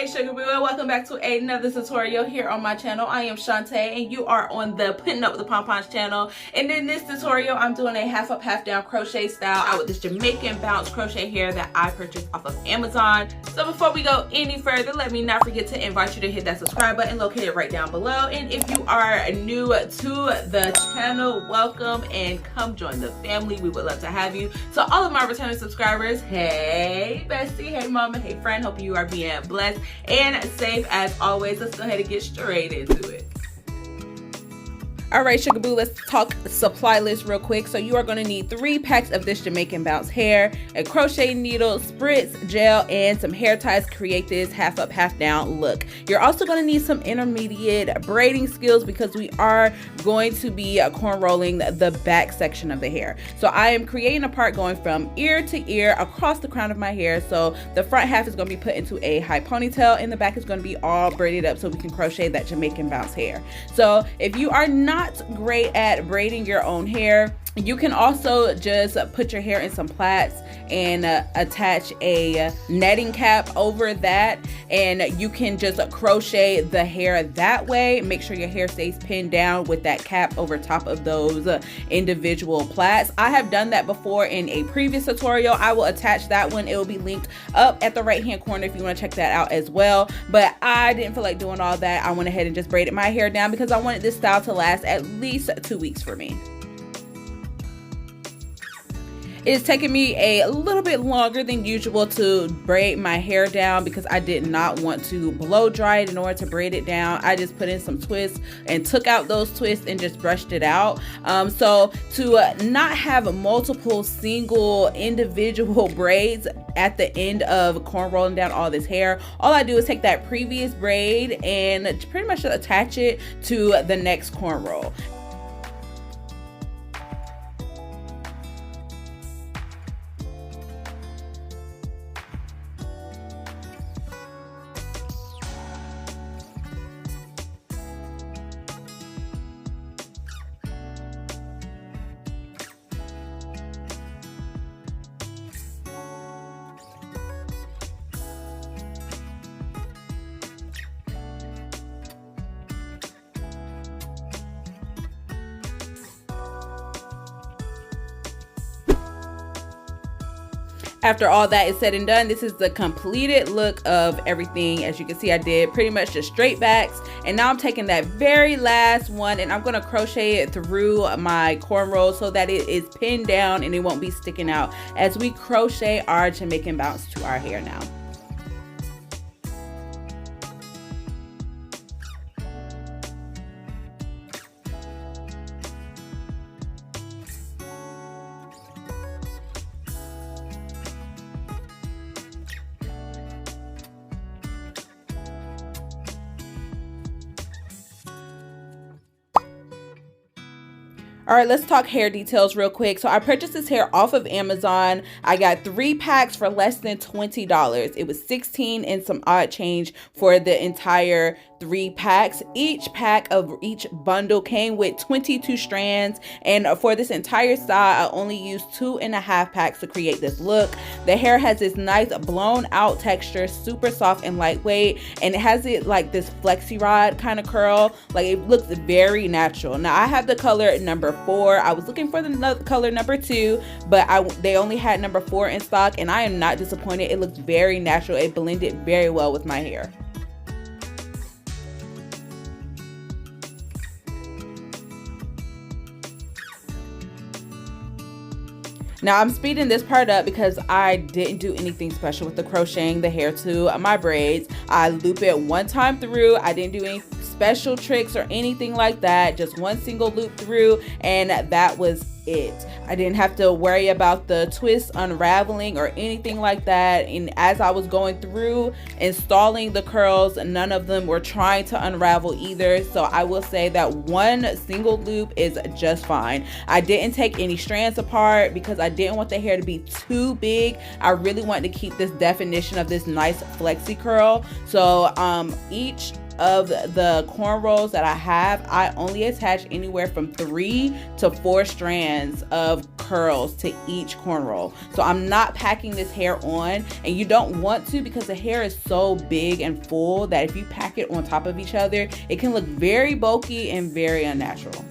Hey Sugar Boo, and welcome back to another tutorial here on my channel. I am Shantae and you are on the Putting Up With The Pompons channel. And in this tutorial, I'm doing a half up, half down crochet style out with this Jamaican bounce crochet hair that I purchased off of Amazon. So before we go any further, let me not forget to invite you to hit that subscribe button located right down below. And if you are new to the channel, welcome and come join the family. We would love to have you. To all of my returning subscribers, hey bestie, hey mama, hey friend, hope you are being blessed and safe as always. Let's go ahead and get straight into it. All right, Sugar Boo, let's talk supply list real quick. So you are going to need 3 packs of this Jamaican bounce hair, a crochet needle, spritz, gel, and some hair ties to create this half up, half down look. You're also going to need some intermediate braiding skills because we are going to be corn rolling the back section of the hair. So I am creating a part going from ear to ear across the crown of my hair. So the front half is going to be put into a high ponytail and the back is going to be all braided up so we can crochet that Jamaican bounce hair. So if you are not great at braiding your own hair, you can also just put your hair in some plaits and attach a netting cap over that, and you can just crochet the hair that way. Make sure your hair stays pinned down with that cap over top of those individual plaits. I have done that before in a previous tutorial. I will attach that one. It will be linked up at the right hand corner if you want to check that out as well. But I didn't feel like doing all that. I went ahead and just braided my hair down because I wanted this style to last at least 2 weeks for me. It's taken me a little bit longer than usual to braid my hair down because I did not want to blow dry it in order to braid it down. I just put in some twists and took out those twists and just brushed it out. So to not have multiple single individual braids at the end of corn rolling down all this hair, all I do is take that previous braid and pretty much attach it to the next corn roll. After all that is said and done, this is the completed look of everything. As you can see, I did pretty much just straight backs. And now I'm taking that very last one and I'm gonna crochet it through my cornrow so that it is pinned down and it won't be sticking out as we crochet our Jamaican bounce to our hair now. All right, let's talk hair details real quick. So I purchased this hair off of Amazon. I got 3 packs for less than $20. It was $16 and some odd change for the entire 3 packs. Each pack of each bundle came with 22 strands, and for this entire style, I only used 2.5 packs to create this look. The hair has this nice blown out texture, super soft and lightweight, and it has it like this flexi rod kind of curl. Like, it looks very natural. Now I have the color number 4. I was looking for the color number 2, but they only had number 4 in stock, and I am not disappointed. It looks very natural. It blended very well with my hair. Now I'm speeding this part up because I didn't do anything special with the crocheting the hair to my braids. I loop it one time through. I didn't do any special tricks or anything like that. Just one single loop through, and that was it. I didn't have to worry about the twists unraveling or anything like that. And as I was going through installing the curls, none of them were trying to unravel either. So I will say that one single loop is just fine. I didn't take any strands apart because I didn't want the hair to be too big. I really wanted to keep this definition of this nice flexi curl. So each of the cornrows that I have, I only attach anywhere from 3 to 4 strands of curls to each cornrow. So I'm not packing this hair on, and you don't want to, because the hair is so big and full that if you pack it on top of each other, it can look very bulky and very unnatural.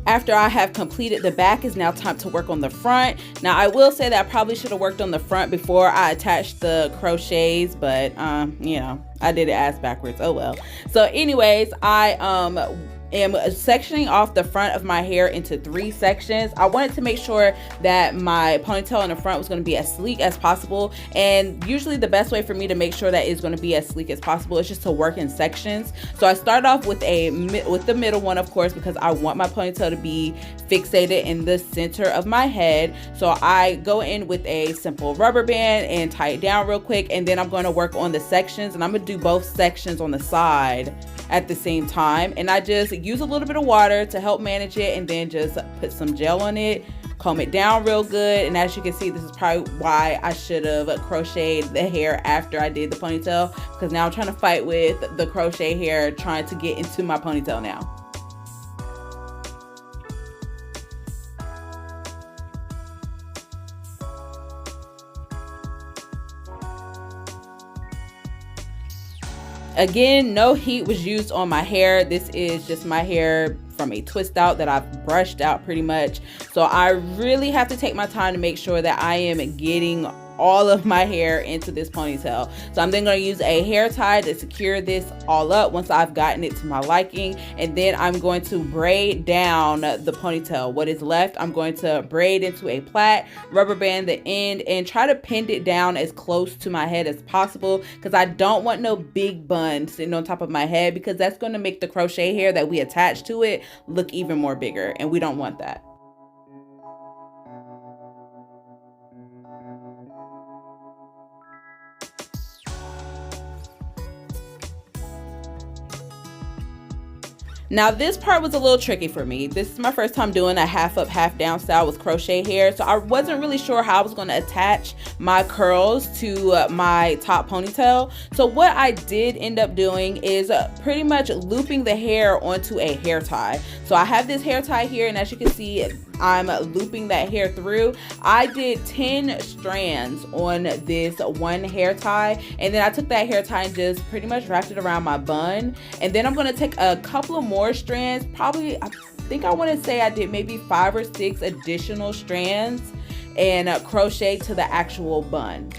After I have completed the back, it's now time to work on the front. Now I will say that I probably should have worked on the front before I attached the crochets, but you know, I did it ass backwards. Oh well. So anyways, I am sectioning off the front of my hair into 3 sections. I wanted to make sure that my ponytail in the front was going to be as sleek as possible, and usually the best way for me to make sure that it's going to be as sleek as possible is just to work in sections. So I start off with the middle one, of course, because I want my ponytail to be fixated in the center of my head. So I go in with a simple rubber band and tie it down real quick, and then I'm going to work on the sections, and I'm going to do both sections on the side at the same time. And I just use a little bit of water to help manage it, and then just put some gel on it, comb it down real good. And as you can see, this is probably why I should have crocheted the hair after I did the ponytail, because now I'm trying to fight with the crochet hair trying to get into my ponytail now. Again, no heat was used on my hair. This is just my hair from a twist out that I've brushed out pretty much. So I really have to take my time to make sure that I am getting all of my hair into this ponytail. So I'm then going to use a hair tie to secure this all up once I've gotten it to my liking, and then I'm going to braid down the ponytail. What is left, I'm going to braid into a plait, rubber band the end, and try to pin it down as close to my head as possible, because I don't want no big bun sitting on top of my head, because that's going to make the crochet hair that we attach to it look even more bigger, and we don't want that. Now this part was a little tricky for me. This is my first time doing a half up, half down style with crochet hair. So I wasn't really sure how I was going to attach my curls to my top ponytail. So what I did end up doing is pretty much looping the hair onto a hair tie. So I have this hair tie here, and as you can see, I'm looping that hair through. I did 10 strands on this one hair tie, and then I took that hair tie and just pretty much wrapped it around my bun. And then I'm going to take a couple of more strands, probably, I think I want to say I did maybe 5 or 6 additional strands, and crochet to the actual bun.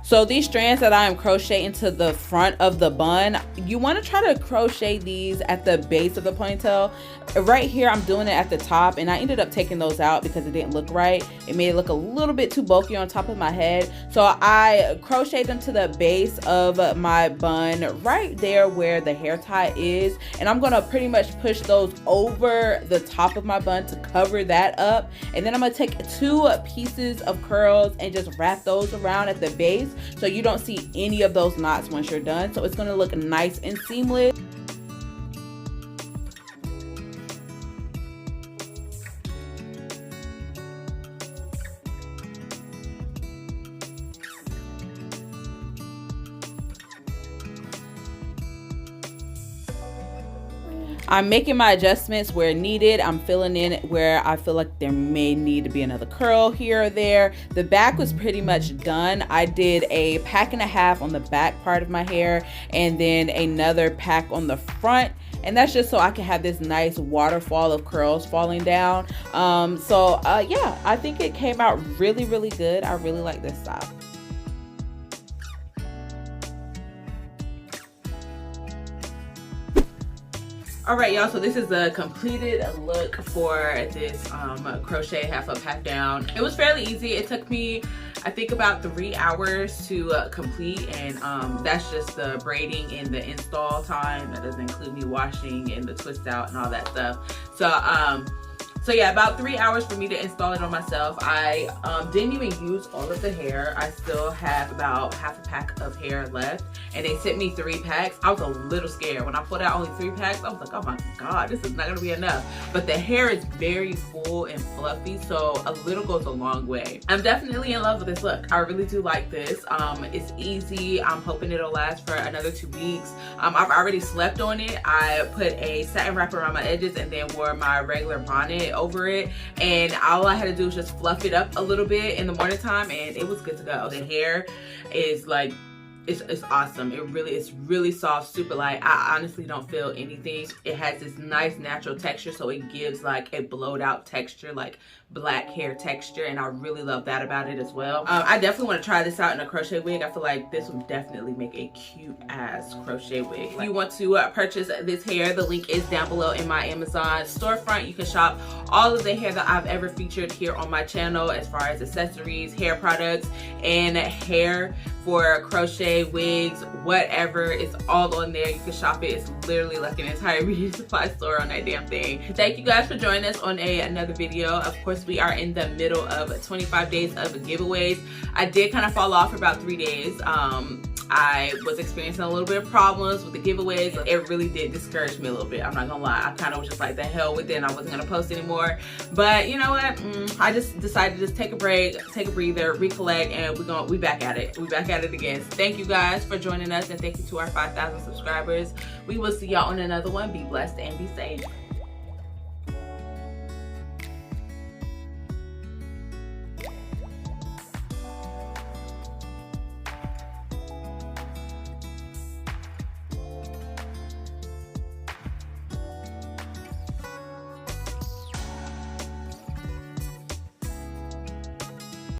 So these strands that I am crocheting to the front of the bun, you want to try to crochet these at the base of the ponytail. Right here, I'm doing it at the top, and I ended up taking those out because it didn't look right. It made it look a little bit too bulky on top of my head. So I crocheted them to the base of my bun, right there where the hair tie is. And I'm going to pretty much push those over the top of my bun to cover that up. And then I'm going to take 2 pieces of curls and just wrap those around at the base, so you don't see any of those knots once you're done. So it's going to look nice and seamless. I'm making my adjustments where needed. I'm filling in where I feel like there may need to be another curl here or there. The back was pretty much done. I did a pack and a half on the back part of my hair, and then another pack on the front. And that's just so I can have this nice waterfall of curls falling down. Yeah, I think it came out really, really good. I really like this style. All right, y'all, so this is the completed look for this crochet half up, half down. It was fairly easy. It took me, I think, about 3 hours to complete, and that's just the braiding and the install time. That doesn't include me washing and the twist out and all that stuff. So yeah, about 3 hours for me to install it on myself. I didn't even use all of the hair. I still have about half a pack of hair left, and they sent me 3 packs. I was a little scared when I pulled out only 3 packs. I was like, oh my god, this is not gonna be enough. But the hair is very full and fluffy, so a little goes a long way. I'm definitely in love with this look. I really do like this. It's easy. I'm hoping it'll last for another 2 weeks. I've already slept on it. I put a satin wrap around my edges and then wore my regular bonnet over it, and all I had to do was just fluff it up a little bit in the morning time, and it was good to go. The hair is like, it's awesome. It's really soft, super light. I honestly don't feel anything. It has this nice natural texture, so it gives like a blowed out texture, like black hair texture, and I really love that about it as well. I definitely want to try this out in a crochet wig. I feel like this would definitely make a cute ass crochet wig. If you want to purchase this hair, the link is down below in my Amazon storefront. You can shop all of the hair that I've ever featured here on my channel, as far as accessories, hair products, and hair for crochet, wigs, whatever. It's all on there. You can shop it. It's literally like an entire beauty supply store on that damn thing. Thank you guys for joining us on another video. Of course, we are in the middle of 25 days of giveaways. I did kind of fall off for about 3 days. I was experiencing a little bit of problems with the giveaways. It really did discourage me a little bit. I'm not gonna lie. I kind of was just like, the hell with it, and I wasn't gonna post anymore. But you know what? I just decided to just take a break, take a breather, recollect, and we back at it. We back at it again. So thank you guys for joining us, and thank you to our 5,000 subscribers. We will see y'all on another one. Be blessed and be safe.